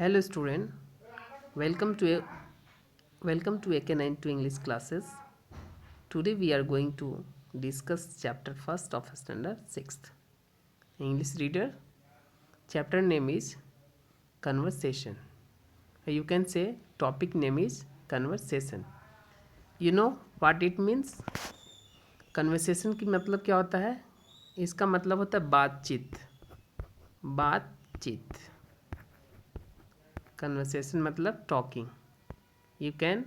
Hello student, welcome to AK9 to English classes. Today we are going to discuss chapter first of standard 6th. English reader, chapter name is conversation. You can say topic name is conversation. You know what it means? Conversation की मतलब क्या होता है? इसका मतलब होता है बातचीत. Conversation मतलब talking. You can,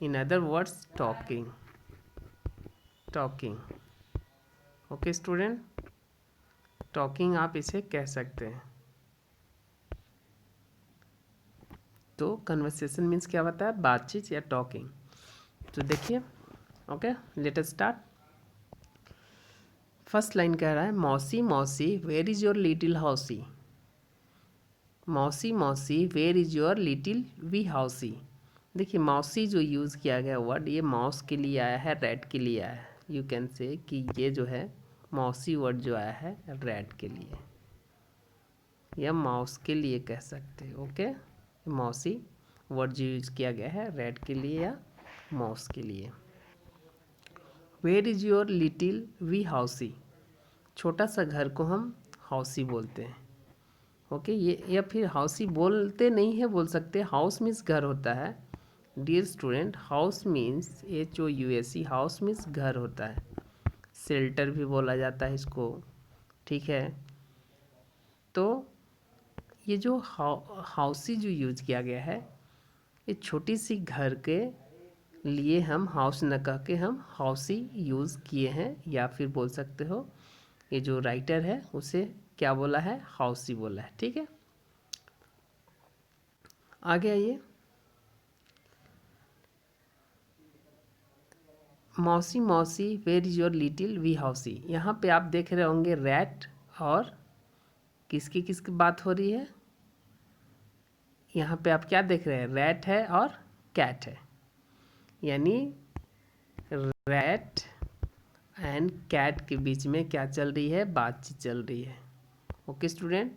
in other words, talking. Okay student, talking आप इसे कह सकते हैं. तो कन्वर्सेशन मीन्स क्या होता है? बातचीत या टॉकिंग. तो देखिए, okay let us start. First line कह रहा है, mousie mousie where is your little housie. Mousie mousie where is your little wee housie. देखिए, मौसी जो यूज़ किया गया वर्ड, ये माउस के लिए आया है, रैट के लिए आया है. यू कैन से कि ये जो है मौसी वर्ड जो आया है रैट के लिए या माउस के लिए कह सकते हैं. ओके, मौसी वर्ड जो यूज किया गया है रैट के लिए या माउस के लिए. Where is your little wee housie. छोटा सा घर को हम हाउसी बोलते हैं. ओके, ये या फिर हाउसी बोलते नहीं है, बोल सकते हैं. हाउस मीन्स घर होता है. Dear student, house means HOUSE. House means घर होता है. शेल्टर भी बोला जाता है इसको. ठीक है, तो ये जो हाउसी जो यूज किया गया है, ये छोटी सी घर के लिए हम हाउस न कह के हम हाउसी यूज़ किए हैं. या फिर बोल सकते हो ये जो राइटर है उसे क्या बोला है? हाउसी बोला है. ठीक है, आगे आइए. Mousie mousie where is your little wee housie. यहाँ पे आप देख रहे होंगे रैट और किसकी बात हो रही है. यहाँ पे आप क्या देख रहे हैं? रैट है और कैट है, यानी रैट एंड कैट के बीच में क्या चल रही है? बातचीत चल रही है. ओके स्टूडेंट,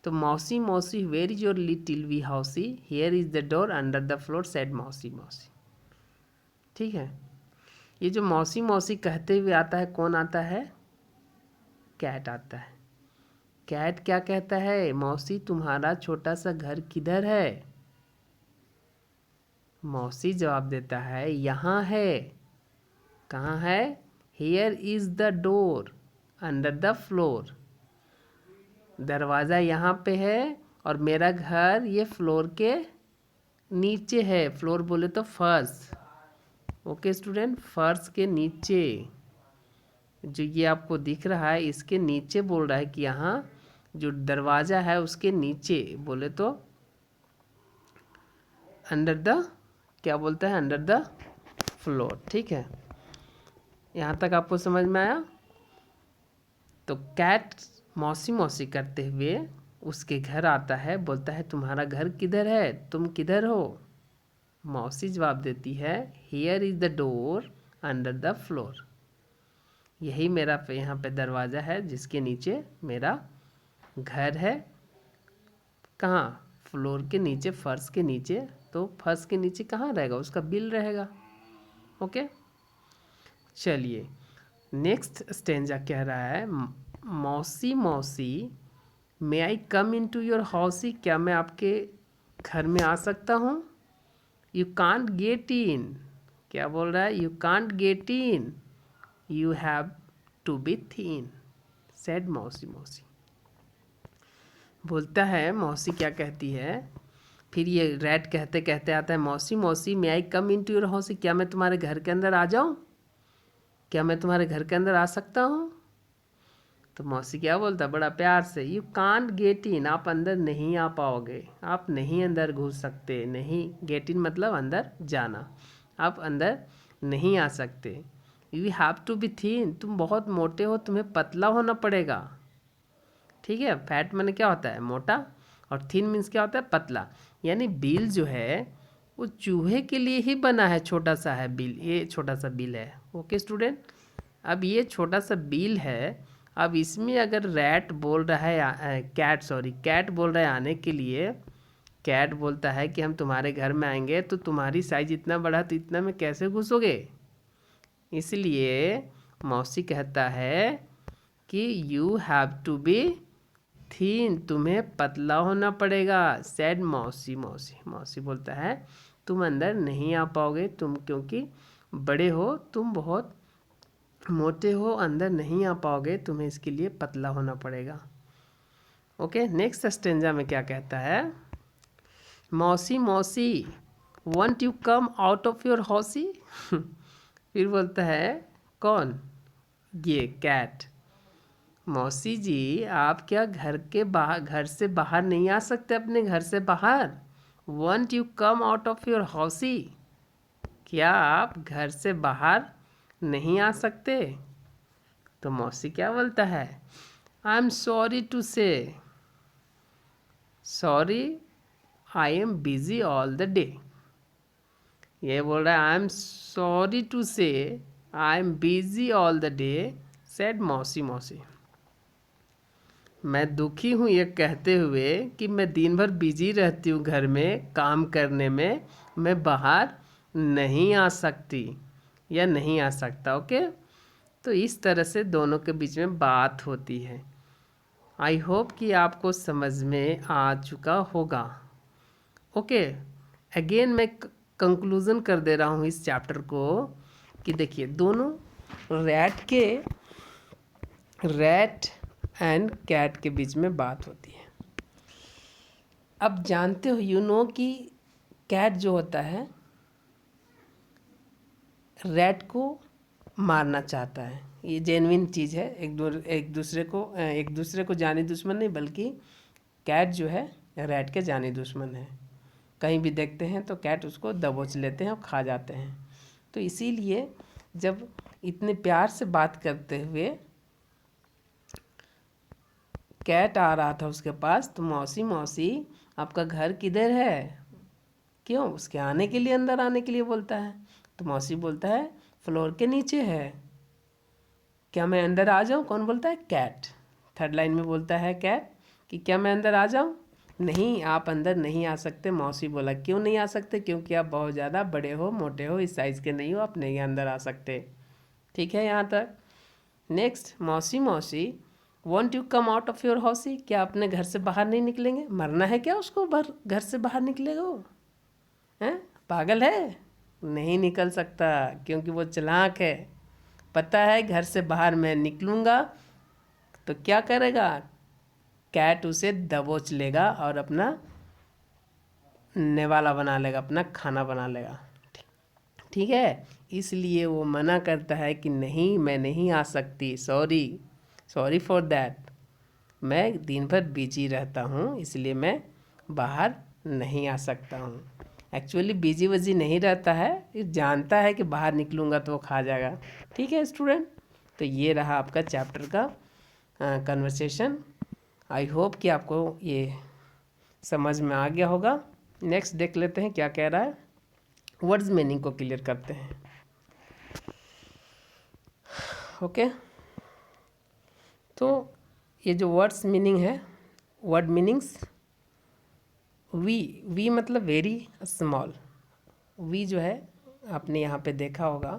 तो mousie mousie where is your little wee housie, here is the door under the floor said mousie mousie. ठीक है, ये जो मौसी मौसी कहते हुए आता है, कौन आता है? कैट आता है. कैट क्या कहता है? मौसी तुम्हारा छोटा सा घर किधर है? मौसी जवाब देता है यहाँ है. कहाँ है? Here is the door under the floor. दरवाज़ा यहाँ पे है और मेरा घर ये फ्लोर के नीचे है. फ्लोर बोले तो फर्श. ओके स्टूडेंट, फर्श के नीचे जो ये आपको दिख रहा है, इसके नीचे बोल रहा है कि यहाँ जो दरवाज़ा है उसके नीचे बोले तो अंडर द, क्या बोलता है? Under the floor. ठीक है, यहाँ तक आपको समझ में आया? तो कैट मौसी मौसी करते हुए उसके घर आता है, बोलता है तुम्हारा घर किधर है? तुम किधर हो? मौसी जवाब देती है here is the door under the floor. यही मेरा यहाँ पे दरवाज़ा है जिसके नीचे मेरा घर है. कहाँ? फ्लोर के नीचे, फर्श के नीचे. तो फर्श के नीचे कहाँ रहेगा? उसका बिल रहेगा. ओके, चलिए नेक्स्ट स्टेंजा कह रहा है, मौसी मौसी मे आई कम इन टू योर हाउसी. क्या मैं आपके घर में आ सकता हूँ? You can't get in. क्या बोल रहा है? You can't get in, you have to be thin said mousie mousie. बोलता है मौसी क्या कहती है, फिर ये रैट कहते कहते आता है, मौसी मौसी मे आई कम इन टू योर हाउसी. क्या मैं तुम्हारे घर के अंदर आ जाऊँ? क्या मैं तुम्हारे घर के अंदर आ सकता हूँ? तो मौसी क्या बोलता है बड़ा प्यार से, यू कांट गेट इन. आप अंदर नहीं आ पाओगे, आप नहीं अंदर घुस सकते. नहीं, गेट इन मतलब अंदर जाना. आप अंदर नहीं आ सकते. यू हैव टू बी थीन. तुम बहुत मोटे हो, तुम्हें पतला होना पड़ेगा. ठीक है, फैट माने क्या होता है? मोटा, और थीन मीन्स क्या होता है? पतला. यानी बिल जो है वो चूहे के लिए ही बना है. छोटा सा है बिल, ये छोटा सा बिल है. ओके स्टूडेंट, अब ये छोटा सा बिल है, अब इसमें अगर रैट बोल रहा है कैट बोल रहा है आने के लिए, कैट बोलता है कि हम तुम्हारे घर में आएंगे, तो तुम्हारी साइज इतना बड़ा तो इतना में कैसे घुसोगे। इसलिए मौसी कहता है कि यू हैव टू बी थीन, तुम्हें पतला होना पड़ेगा। सैड मौसी मौसी मौसी बोलता है तुम अंदर नहीं आ पाओगे, तुम क्योंकि बड़े हो, तुम बहुत मोटे हो, अंदर नहीं आ पाओगे, तुम्हें इसके लिए पतला होना पड़ेगा। ओके, नेक्स्ट स्टेंजा में क्या कहता है, mousie mousie won't you come out of your housie. फिर बोलता है कौन, ये कैट, मौसी जी आप क्या घर से बाहर नहीं आ सकते, अपने घर से बाहर। Won't you come out of your housie, क्या आप घर से बाहर नहीं आ सकते। तो मौसी क्या बोलता है, आई एम सॉरी टू से, sorry I am busy all the day. ये बोल रहा है आई एम सॉरी टू से I am busy all the day, said mousie मौसी। मैं दुखी हूँ ये कहते हुए कि मैं दिन भर बिजी रहती हूँ घर में काम करने में, मैं बाहर नहीं आ सकती या नहीं आ सकता। ओके, तो इस तरह से दोनों के बीच में बात होती है। आई होप कि आपको समझ में आ चुका होगा। ओके, अगेन मैं कंक्लूज़न कर दे रहा हूँ इस चैप्टर को कि देखिए दोनों रैट एंड कैट के बीच में बात होती है। अब जानते हो यू नो कि कैट जो होता है रैट को मारना चाहता है, ये जेन्युइन चीज़ है। एक दूसरे को जानी दुश्मन नहीं, बल्कि कैट जो है रैट के जानी दुश्मन है। कहीं भी देखते हैं तो कैट उसको दबोच लेते हैं और खा जाते हैं। तो इसीलिए जब इतने प्यार से बात करते हुए कैट आ रहा था उसके पास, तो मौसी मौसी आपका घर किधर है, क्यों, उसके आने के लिए, अंदर आने के लिए बोलता है। तो मौसी बोलता है फ्लोर के नीचे है, क्या मैं अंदर आ जाऊँ। कौन बोलता है, कैट। थर्ड लाइन में बोलता है कैट कि क्या मैं अंदर आ जाऊँ, नहीं आप अंदर नहीं आ सकते। मौसी बोला क्यों नहीं आ सकते, क्योंकि आप बहुत ज़्यादा बड़े हो, मोटे हो, इस साइज़ के नहीं हो, आप नहीं अंदर आ सकते। ठीक है यहाँ तक। Next, mousie mousie won't you come out of your housie, क्या अपने घर से बाहर नहीं निकलेंगे, मरना है क्या उसको, घर से बाहर निकलेगा वो, हैं, पागल है, नहीं निकल सकता, क्योंकि वो चालाक है। पता है घर से बाहर मैं निकलूँगा तो क्या करेगा, कैट उसे दबोच लेगा और अपना नेवाला बना लेगा, अपना खाना बना लेगा। ठीक है, इसलिए वो मना करता है कि नहीं मैं नहीं आ सकती, सॉरी फॉर दैट, मैं दिन भर बिजी रहता हूँ, इसलिए मैं बाहर नहीं आ सकता हूँ। एक्चुअली बिजी वजी नहीं रहता है, ये जानता है कि बाहर निकलूँगा तो वो खा जाएगा। ठीक है स्टूडेंट, तो ये रहा आपका चैप्टर का कन्वर्सेशन। आई होप कि आपको ये समझ में आ गया होगा। नेक्स्ट देख लेते हैं क्या कह रहा है, वर्ड्स मीनिंग को क्लियर करते हैं। ओके, तो ये जो वर्ड्स मीनिंग है, वर्ड मीनिंग्स, वी मतलब वेरी स्मॉल। वी जो है आपने यहाँ पे देखा होगा,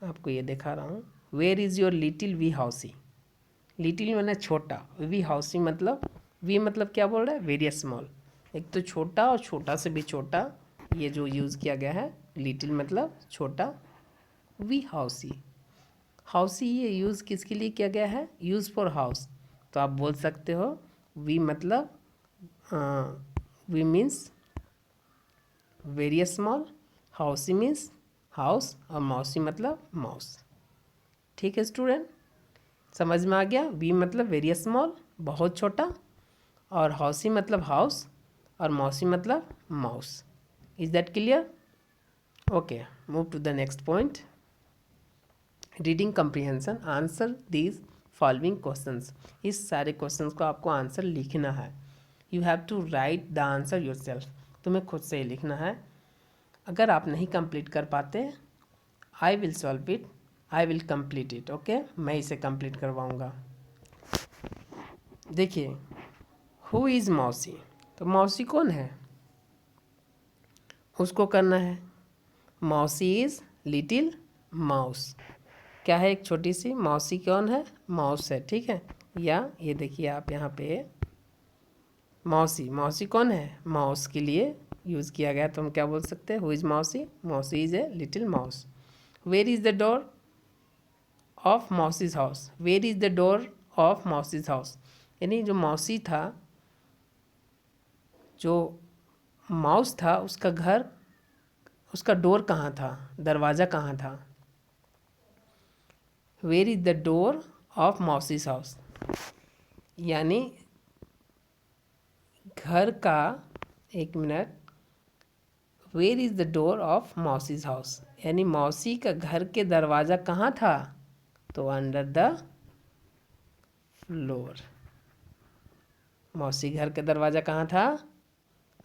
आपको ये दिखा रहा हूँ, where is your little wee housie. Little मैंने छोटा, वी हाउसी मतलब, वी मतलब क्या बोल रहा है, वेरी स्मॉल, एक तो छोटा और छोटा से भी छोटा, ये जो यूज़ किया गया है, लिटिल मतलब छोटा, वी हाउसी। हाउसी ये यूज़ किसके लिए किया गया है, यूज़ फॉर हाउस। तो आप बोल सकते हो वी मतलब wee means very small, housie means house, और मौसी मतलब माउस। ठीक है स्टूडेंट, समझ में आ गया। वी मतलब वेरी स्मॉल, बहुत छोटा, और हाउसी मतलब हाउस, और मौसी मतलब mouse. Is that clear? Okay, move to the next point, reading comprehension. Answer these following questions. इस सारे क्वेश्चंस को आपको आंसर लिखना है। You have to write the answer yourself, तुम्हें खुद से ही लिखना है। अगर आप नहीं कंप्लीट कर पाते, I will solve it, I will complete it. Okay, मैं इसे कंप्लीट करवाऊँगा। देखिए हु इज़ मौसी, तो मौसी कौन है, उसको करना है। मौसी इज़ लिटिल माउस, क्या है, एक छोटी सी मौसी कौन है, माउस है, ठीक है। या ये देखिए आप यहाँ पे मौसी, मौसी कौन है, माउस के लिए यूज़ किया गया, तो हम क्या बोल सकते हैं, who is Mousie, Mousie is a little mouse. Where is the door of Mousie's house, where is the door of Mousie's house, यानी जो मौसी था, जो माउस था, उसका घर, उसका डोर कहाँ था, दरवाज़ा कहाँ था। Where is the door of Mousie's house, यानी घर का, एक minute, where is the door of Mousie's house, यानी मौसी का घर के दरवाज़ा कहाँ था, तो अंडर द फ्लोर। मौसी घर का दरवाज़ा कहाँ था,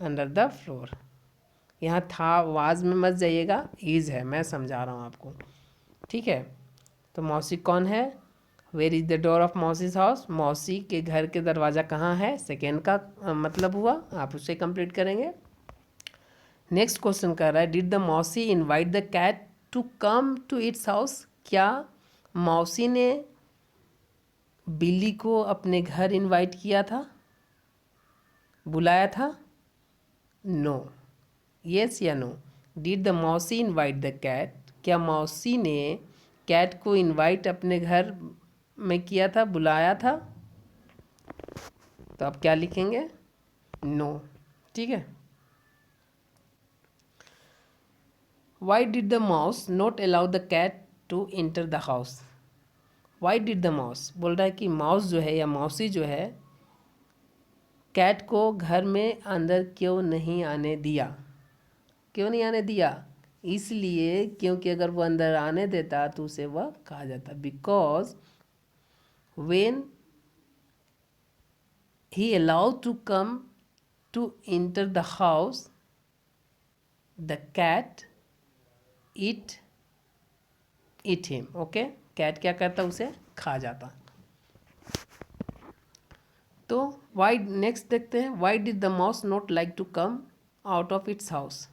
अंडर द फ्लोर। यहाँ था आवाज़ में मत जाइएगा, इज़ है, मैं समझा रहा हूँ आपको, ठीक है। तो मौसी कौन है, where is the door of Mousie's house, मौसी के घर के दरवाज़ा कहाँ है, सेकेंड का मतलब हुआ, आप उससे कंप्लीट करेंगे। नेक्स्ट क्वेश्चन कर रहा है, did the mousie invite the cat to come to its house, क्या मौसी ने बिल्ली को अपने घर इनवाइट किया था, बुलाया था, नो, यस या no. Did the mousie invite the cat, क्या मौसी ने कैट को इनवाइट अपने घर में किया था, बुलाया था, तो आप क्या लिखेंगे, नो, ठीक है। Why did the mouse not allow the cat to enter the house, why did the mouse, बोल रहा है कि माउस जो है या मौसी जो है, कैट को घर में अंदर क्यों नहीं आने दिया, क्यों नहीं आने दिया, इसलिए क्योंकि अगर वो अंदर आने देता तो उसे वह खा जाता, because when he allowed to come to enter the house the cat eat him, okay, cat क्या करता, उसे खा जाता। तो वाई, नेक्स्ट देखते हैं, why did the mouse not like to come out of its house,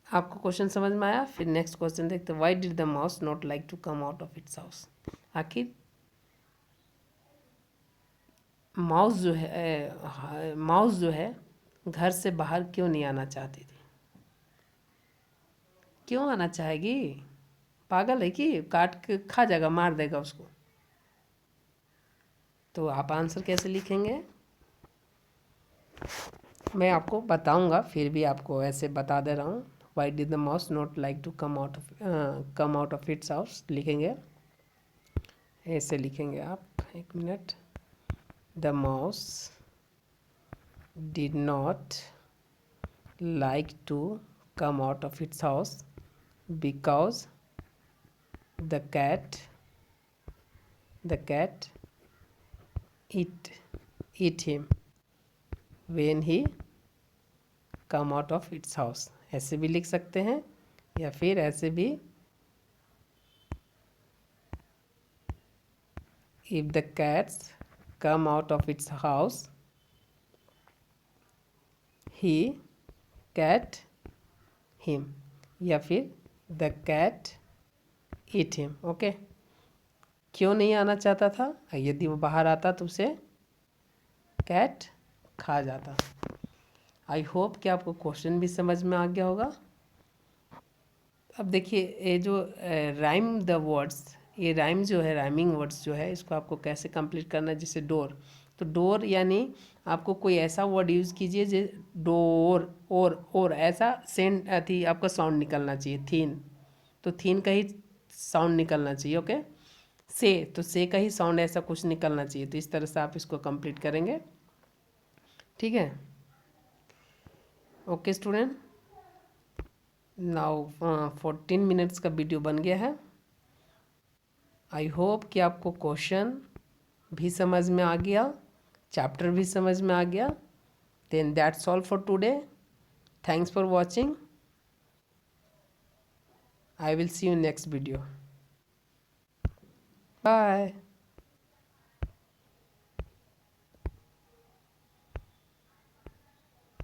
आपको क्वेश्चन समझ में आया। फिर नेक्स्ट क्वेश्चन देखते हैं, why did the mouse not like to come out of its house, आखिर माउस जो है घर से बाहर क्यों नहीं आना चाहती थी, क्यों आना चाहेगी, पागल है कि काट के खा जाएगा, मार देगा उसको। तो आप आंसर कैसे लिखेंगे, मैं आपको बताऊंगा, फिर भी आपको ऐसे बता दे रहा हूँ। Why did the mouse not like to come out of its house, लिखेंगे ऐसे लिखेंगे आप, एक मिनट, the mouse did not like to come out of its house because the cat eat him when he come out of its house, ऐसे भी लिख सकते हैं, या फिर ऐसे भी, if the cats come out of its house he cat him, या फिर the cat eat him, okay. क्यों नहीं आना चाहता था, यदि वो बाहर आता तो उसे कैट खा जाता। आई होप कि आपको क्वेश्चन भी समझ में आ गया होगा। अब देखिए ये जो राइम द वर्ड्स, ये राइम जो है, राइमिंग वर्ड्स जो है, इसको आपको कैसे कंप्लीट करना है, जैसे डोर, तो डोर यानी आपको कोई ऐसा वर्ड यूज़ कीजिए जो डोर और ऐसा सेंड थी आपका साउंड निकलना चाहिए, थीन, तो थीन का ही साउंड निकलना चाहिए, ओके। से, तो से का ही साउंड ऐसा कुछ निकलना चाहिए, तो इस तरह से आप इसको कंप्लीट करेंगे, ठीक है। ओके स्टूडेंट, नाउ 14 मिनट्स का वीडियो बन गया है। आई होप कि आपको क्वेश्चन भी समझ में आ गया, चैप्टर भी समझ में आ गया। Then that's all for today, thanks for watching, I will see you next video. Bye.